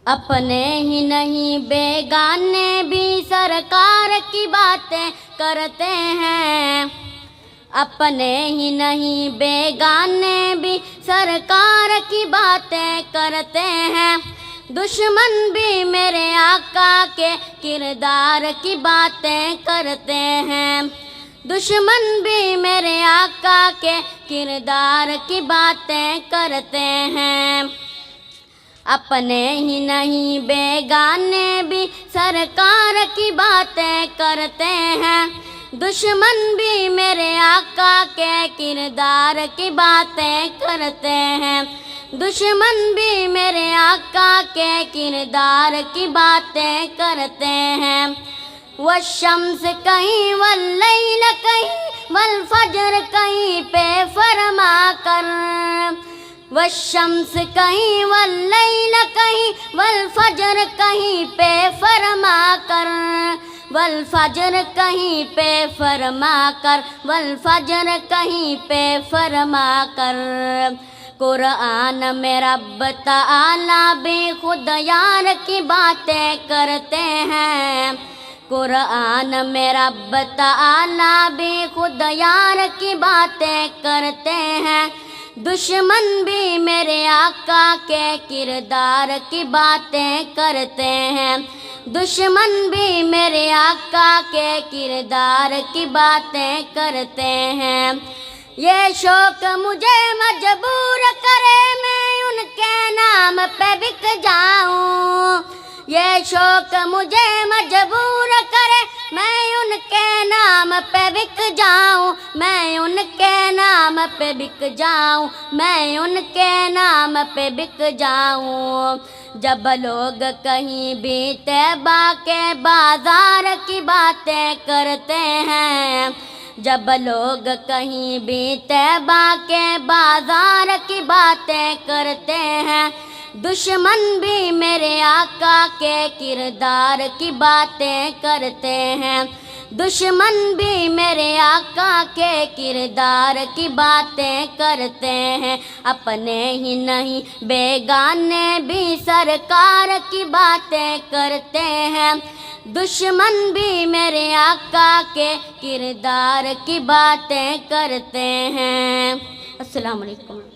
اپنے ہی نہیں بیگانے بھی سرکار کی باتیں کرتے ہیں، اپنے ہی نہیں بیگانے بھی سرکار کی باتیں کرتے ہیں، دشمن بھی میرے آقا کے کردار کی باتیں کرتے ہیں، دشمن بھی میرے آقا کے کردار کی باتیں کرتے ہیں، اپنے ہی نہیں بیگانے بھی سرکار کی باتیں کرتے ہیں، دشمن بھی میرے آقا کے کردار کی باتیں کرتے ہیں، دشمن بھی میرے آقا کے کردار کی باتیں کرتے ہیں، والشمس کہیں واللیل کہیں والفجر کہیں پہ فرما کر، والشمس کہیں واللیل کہیں والفجر کہیں پہ فرما کر، والفجر کہیں پہ فرما کر، والفجر کہیں پہ فرما کر، قرآن میں رب تعالیٰ بھی خود یار کی باتیں کرتے ہیں، قرآن میں رب تعالیٰ بھی خود یار کی باتیں کرتے ہیں، دشمن بھی میرے آقا کے کردار کی باتیں کرتے ہیں، دشمن بھی میرے آقا کے کردار کی باتیں کرتے ہیں، یہ شوق مجھے مجبور کرے میں ان کے نام پہ بک جاؤں، یہ شوق مجھے مجبور کرے میں ان کے نام پہ بک جاؤں، میں ان کے نام پہ بک جاؤں، میں ان کے نام پہ بک جاؤں، جب لوگ کہیں بھی طیبہ کے بازار کی باتیں کرتے ہیں، جب لوگ کہیں بھی طیبہ کے بازار کی باتیں کرتے ہیں، دشمن بھی میرے آقا کے کردار کی باتیں کرتے ہیں، دشمن بھی میرے آقا کے کردار کی باتیں کرتے ہیں، اپنے ہی نہیں بیگانے بھی سرکار کی باتیں کرتے ہیں، دشمن بھی میرے آقا کے کردار کی باتیں کرتے ہیں۔ السلام علیکم۔